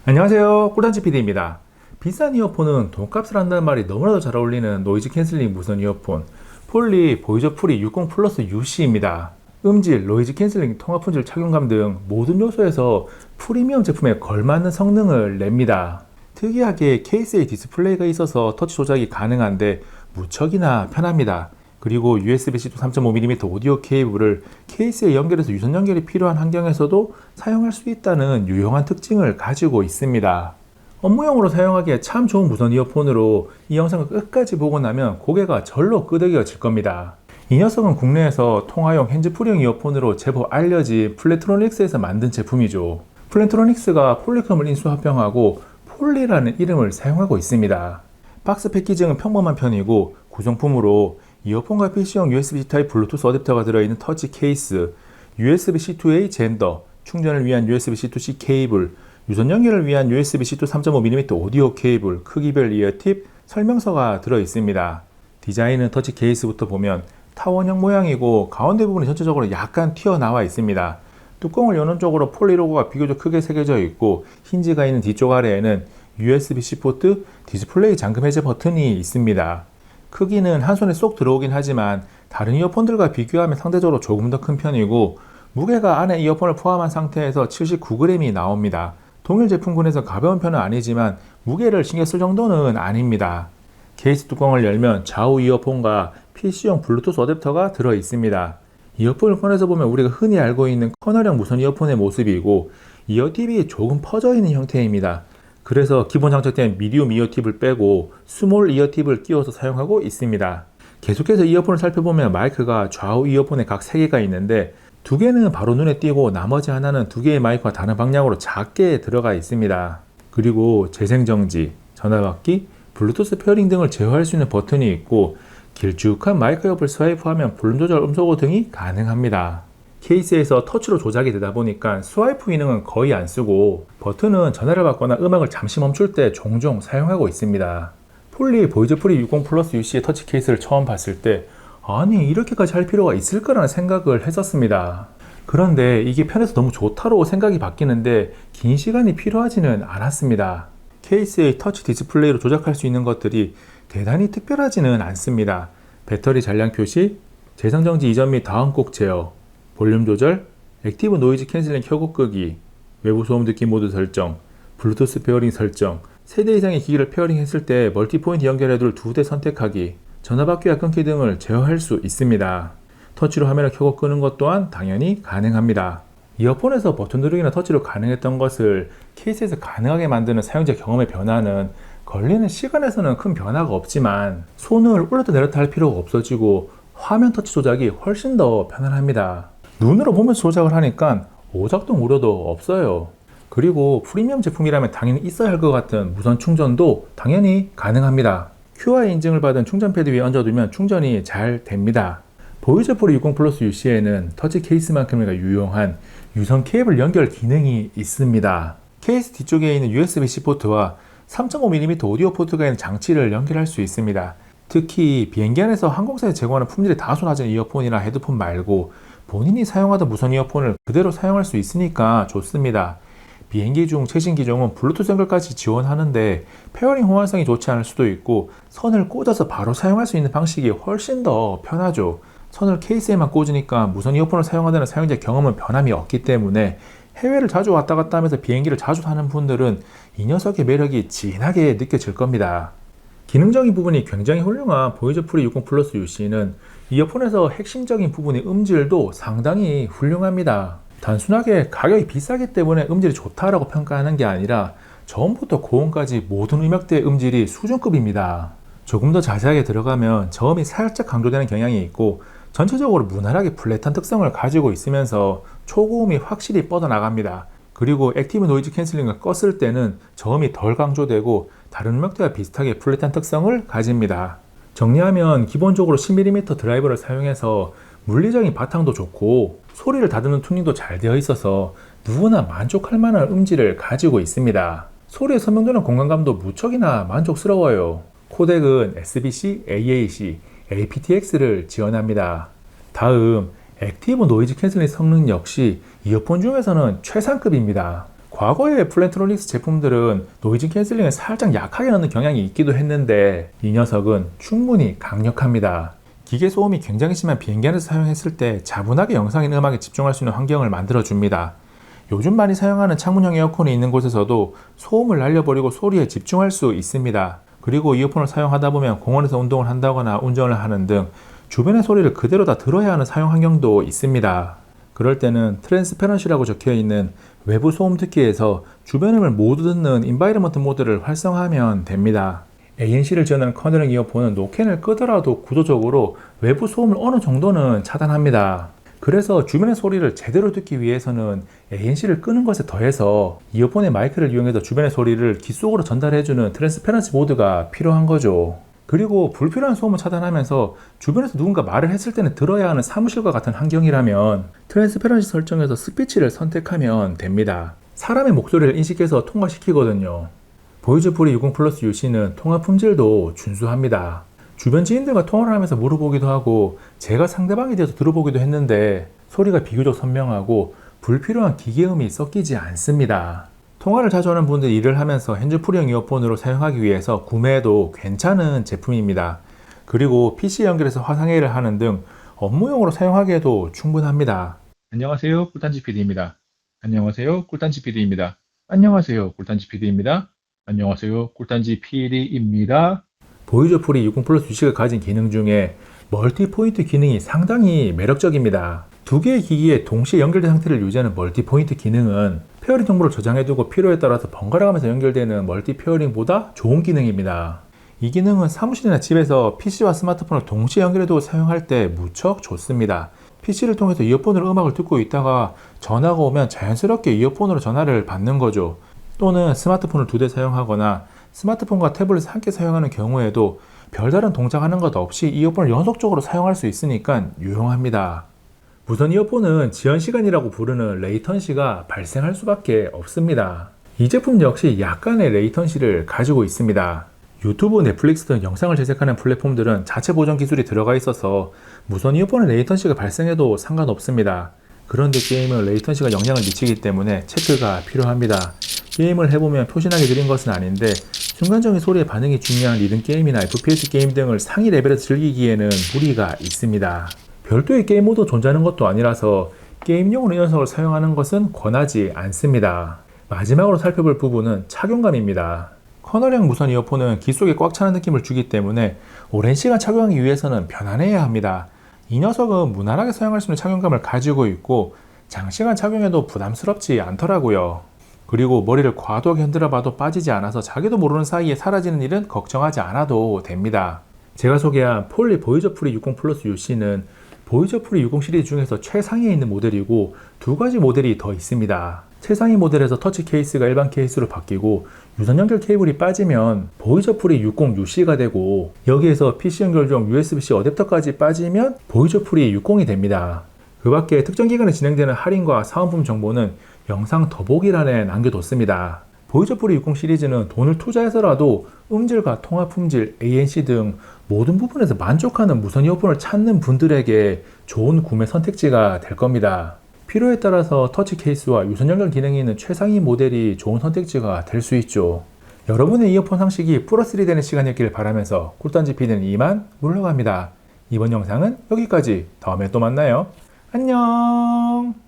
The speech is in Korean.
안녕하세요, 꿀단지 PD입니다. 비싼 이어폰은 돈값을 한다는 말이 너무나도 잘 어울리는 노이즈 캔슬링 무선 이어폰 폴리 보이저 프리 60 플러스 UC입니다. 음질, 노이즈 캔슬링, 통화 품질, 착용감 등 모든 요소에서 프리미엄 제품에 걸맞는 성능을 냅니다. 특이하게 케이스에 디스플레이가 있어서 터치 조작이 가능한데 무척이나 편합니다. 그리고 USB-C 3.5mm 오디오 케이블을 케이스에 연결해서 유선 연결이 필요한 환경에서도 사용할 수 있다는 유용한 특징을 가지고 있습니다. 업무용으로 사용하기에 참 좋은 무선 이어폰으로 이 영상을 끝까지 보고 나면 고개가 절로 끄덕여질 겁니다. 이 녀석은 국내에서 통화용 핸즈프리용 이어폰으로 제법 알려진 플래트로닉스에서 만든 제품이죠. 플래트로닉스가 폴리컴을 인수합병하고 폴리라는 이름을 사용하고 있습니다. 박스 패키징은 평범한 편이고 구성품으로 이어폰과 PC용 USB-C 타입 블루투스 어댑터가 들어있는 터치 케이스, USB-C2A 젠더, 충전을 위한 USB-C2C 케이블, 유선 연결을 위한 USB-C2 3.5mm 오디오 케이블, 크기별 이어팁, 설명서가 들어있습니다. 디자인은 터치 케이스부터 보면 타원형 모양이고 가운데 부분이 전체적으로 약간 튀어나와 있습니다. 뚜껑을 여는 쪽으로 폴리 로고가 비교적 크게 새겨져 있고 힌지가 있는 뒤쪽 아래에는 USB-C 포트, 디스플레이 잠금 해제 버튼이 있습니다. 크기는 한 손에 쏙 들어오긴 하지만 다른 이어폰들과 비교하면 상대적으로 조금 더 큰 편이고 무게가 안에 이어폰을 포함한 상태에서 79g이 나옵니다. 동일 제품군에서 가벼운 편은 아니지만 무게를 신경 쓸 정도는 아닙니다. 케이스 뚜껑을 열면 좌우 이어폰과 PC용 블루투스 어댑터가 들어 있습니다. 이어폰을 꺼내서 보면 우리가 흔히 알고 있는 커널형 무선 이어폰의 모습이고 이어팁이 조금 퍼져 있는 형태입니다. 그래서 기본 장착된 미디움 이어팁을 빼고 스몰 이어팁을 끼워서 사용하고 있습니다. 계속해서 이어폰을 살펴보면 마이크가 좌우 이어폰에 각 3개가 있는데 2개는 바로 눈에 띄고 나머지 하나는 2개의 마이크가 다른 방향으로 작게 들어가 있습니다. 그리고 재생정지, 전화받기, 블루투스 페어링 등을 제어할 수 있는 버튼이 있고 길쭉한 마이크 옆을 스와이프하면 볼륨 조절 음소거 등이 가능합니다. 케이스에서 터치로 조작이 되다 보니까 스와이프 기능은 거의 안 쓰고 버튼은 전화를 받거나 음악을 잠시 멈출 때 종종 사용하고 있습니다. 폴리 보이저 프리 60 플러스 UC의 터치 케이스를 처음 봤을 때 아니 이렇게까지 할 필요가 있을까라는 생각을 했었습니다. 그런데 이게 편해서 너무 좋다로 생각이 바뀌는데 긴 시간이 필요하지는 않았습니다. 케이스의 터치 디스플레이로 조작할 수 있는 것들이 대단히 특별하지는 않습니다. 배터리 잔량 표시, 재생정지 이전 및 다음 꼭 제어, 볼륨 조절, 액티브 노이즈 캔슬링 켜고 끄기, 외부 소음 듣기 모드 설정, 블루투스 페어링 설정, 3대 이상의 기기를 페어링했을 때 멀티포인트 연결해둘 2대 선택하기, 전화 받기와 끊기 등을 제어할 수 있습니다. 터치로 화면을 켜고 끄는 것 또한 당연히 가능합니다. 이어폰에서 버튼 누르기나 터치로 가능했던 것을 케이스에서 가능하게 만드는 사용자 경험의 변화는 걸리는 시간에서는 큰 변화가 없지만 손을 올렸다 내렸다 할 필요가 없어지고 화면 터치 조작이 훨씬 더 편안합니다. 눈으로 보면서 조작을 하니까 오작동 우려도 없어요. 그리고 프리미엄 제품이라면 당연히 있어야 할 것 같은 무선 충전도 당연히 가능합니다. QR 인증을 받은 충전 패드 위에 얹어두면 충전이 잘 됩니다. 보이저 프리 60 플러스 UC에는 터치 케이스만큼이나 유용한 유선 케이블 연결 기능이 있습니다. 케이스 뒤쪽에 있는 USB-C 포트와 3.5mm 오디오 포트가 있는 장치를 연결할 수 있습니다. 특히 비행기 안에서 항공사에 제공하는 품질이 다소 낮은 이어폰이나 헤드폰 말고 본인이 사용하던 무선 이어폰을 그대로 사용할 수 있으니까 좋습니다. 비행기 중 최신 기종은 블루투스 연결까지 지원하는데 페어링 호환성이 좋지 않을 수도 있고 선을 꽂아서 바로 사용할 수 있는 방식이 훨씬 더 편하죠. 선을 케이스에만 꽂으니까 무선 이어폰을 사용하는 사용자 경험은 변함이 없기 때문에 해외를 자주 왔다 갔다 하면서 비행기를 자주 타는 분들은 이 녀석의 매력이 진하게 느껴질 겁니다. 기능적인 부분이 굉장히 훌륭한 보이저 프리 60 플러스 UC는 이어폰에서 핵심적인 부분의 음질도 상당히 훌륭합니다. 단순하게 가격이 비싸기 때문에 음질이 좋다라고 평가하는 게 아니라 저음부터 고음까지 모든 음역대의 음질이 수준급입니다. 조금 더 자세하게 들어가면 저음이 살짝 강조되는 경향이 있고 전체적으로 무난하게 플랫한 특성을 가지고 있으면서 초고음이 확실히 뻗어나갑니다. 그리고 액티브 노이즈 캔슬링을 껐을 때는 저음이 덜 강조되고 다른 음역대와 비슷하게 플랫한 특성을 가집니다. 정리하면 기본적으로 10mm 드라이버를 사용해서 물리적인 바탕도 좋고 소리를 다듬는 튜닝도 잘 되어 있어서 누구나 만족할 만한 음질을 가지고 있습니다. 소리의 선명도나 공간감도 무척이나 만족스러워요. 코덱은 SBC, AAC, aptX를 지원합니다. 다음 액티브 노이즈 캔슬링 성능 역시 이어폰 중에서는 최상급입니다. 과거의 플랜트로닉스 제품들은 노이즈 캔슬링을 살짝 약하게 넣는 경향이 있기도 했는데 이 녀석은 충분히 강력합니다. 기계 소음이 굉장히 심한 비행기 안에서 사용했을 때 차분하게 영상이나 음악에 집중할 수 있는 환경을 만들어줍니다. 요즘 많이 사용하는 창문형 에어컨이 있는 곳에서도 소음을 날려버리고 소리에 집중할 수 있습니다. 그리고 이어폰을 사용하다 보면 공원에서 운동을 한다거나 운전을 하는 등 주변의 소리를 그대로 다 들어야 하는 사용 환경도 있습니다. 그럴 때는 트랜스페런시라고 적혀있는 외부 소음 듣기에서 주변 음을 모두 듣는 인바이러먼트 모드를 활성화하면 됩니다. ANC를 지원하는 커널형 이어폰은 노캔을 끄더라도 구조적으로 외부 소음을 어느 정도는 차단합니다. 그래서 주변의 소리를 제대로 듣기 위해서는 ANC를 끄는 것에 더해서 이어폰의 마이크를 이용해서 주변의 소리를 귀 속으로 전달해주는 트랜스페런시 모드가 필요한 거죠. 그리고 불필요한 소음을 차단하면서 주변에서 누군가 말을 했을 때는 들어야 하는 사무실과 같은 환경이라면 트랜스페런시 설정에서 스피치를 선택하면 됩니다. 사람의 목소리를 인식해서 통화시키거든요. 보이즈 프리 60 플러스 UC는 통화 품질도 준수합니다. 주변 지인들과 통화를 하면서 물어보기도 하고 제가 상대방에 대해서 들어보기도 했는데 소리가 비교적 선명하고 불필요한 기계음이 섞이지 않습니다. 통화를 자주 하는 분들이 일을 하면서 핸즈프리형 이어폰으로 사용하기 위해서 구매해도 괜찮은 제품입니다. 그리고 PC 연결해서 화상회의를 하는 등 업무용으로 사용하기에도 충분합니다. 안녕하세요, 꿀단지 PD입니다. 안녕하세요, 꿀단지 PD입니다. 안녕하세요, 꿀단지 PD입니다. 안녕하세요, 꿀단지 PD입니다. 보이즈 프리 60 플러스 UC가 가진 기능 중에 멀티 포인트 기능이 상당히 매력적입니다. 두 개의 기기에 동시에 연결된 상태를 유지하는 멀티 포인트 기능은 페어링 정보를 저장해두고 필요에 따라서 번갈아가면서 연결되는 멀티 페어링보다 좋은 기능입니다. 이 기능은 사무실이나 집에서 PC와 스마트폰을 동시에 연결해두고 사용할 때 무척 좋습니다. PC를 통해서 이어폰으로 음악을 듣고 있다가 전화가 오면 자연스럽게 이어폰으로 전화를 받는 거죠. 또는 스마트폰을 두 대 사용하거나 스마트폰과 태블릿을 함께 사용하는 경우에도 별다른 동작하는 것 없이 이어폰을 연속적으로 사용할 수 있으니까 유용합니다. 무선 이어폰은 지연시간이라고 부르는 레이턴시가 발생할 수밖에 없습니다. 이 제품 역시 약간의 레이턴시를 가지고 있습니다. 유튜브, 넷플릭스 등 영상을 제작하는 플랫폼들은 자체 보정 기술이 들어가 있어서 무선 이어폰의 레이턴시가 발생해도 상관없습니다. 그런데 게임은 레이턴시가 영향을 미치기 때문에 체크가 필요합니다. 게임을 해보면 표시나게 느린 것은 아닌데 순간적인 소리의 반응이 중요한 리듬 게임이나 FPS 게임 등을 상위 레벨에서 즐기기에는 무리가 있습니다. 별도의 게임 모드 존재하는 것도 아니라서 게임용으로 이 녀석을 사용하는 것은 권하지 않습니다. 마지막으로 살펴볼 부분은 착용감입니다. 커널형 무선 이어폰은 귀 속에 꽉 차는 느낌을 주기 때문에 오랜 시간 착용하기 위해서는 편안해야 합니다. 이 녀석은 무난하게 사용할 수 있는 착용감을 가지고 있고 장시간 착용해도 부담스럽지 않더라고요. 그리고 머리를 과도하게 흔들어 봐도 빠지지 않아서 자기도 모르는 사이에 사라지는 일은 걱정하지 않아도 됩니다. 제가 소개한 폴리 보이저 프리 60 플러스 UC는 보이저 프리 60 시리즈 중에서 최상위에 있는 모델이고 두 가지 모델이 더 있습니다. 최상위 모델에서 터치 케이스가 일반 케이스로 바뀌고 유선 연결 케이블이 빠지면 보이저 프리 60 UC가 되고 여기에서 PC 연결용 USB-C 어댑터까지 빠지면 보이저 프리 60이 됩니다. 그 밖에 특정 기간에 진행되는 할인과 사은품 정보는 영상 더보기란에 남겨뒀습니다. 보이저 프리 60 시리즈는 돈을 투자해서라도 음질과 통화 품질, ANC 등 모든 부분에서 만족하는 무선 이어폰을 찾는 분들에게 좋은 구매 선택지가 될 겁니다. 필요에 따라서 터치 케이스와 유선 연결 기능이 있는 최상위 모델이 좋은 선택지가 될 수 있죠. 여러분의 이어폰 상식이 플러스 3 되는 시간이었기를 바라면서 꿀단지 PD는 이만 물러갑니다. 이번 영상은 여기까지. 다음에 또 만나요. 안녕.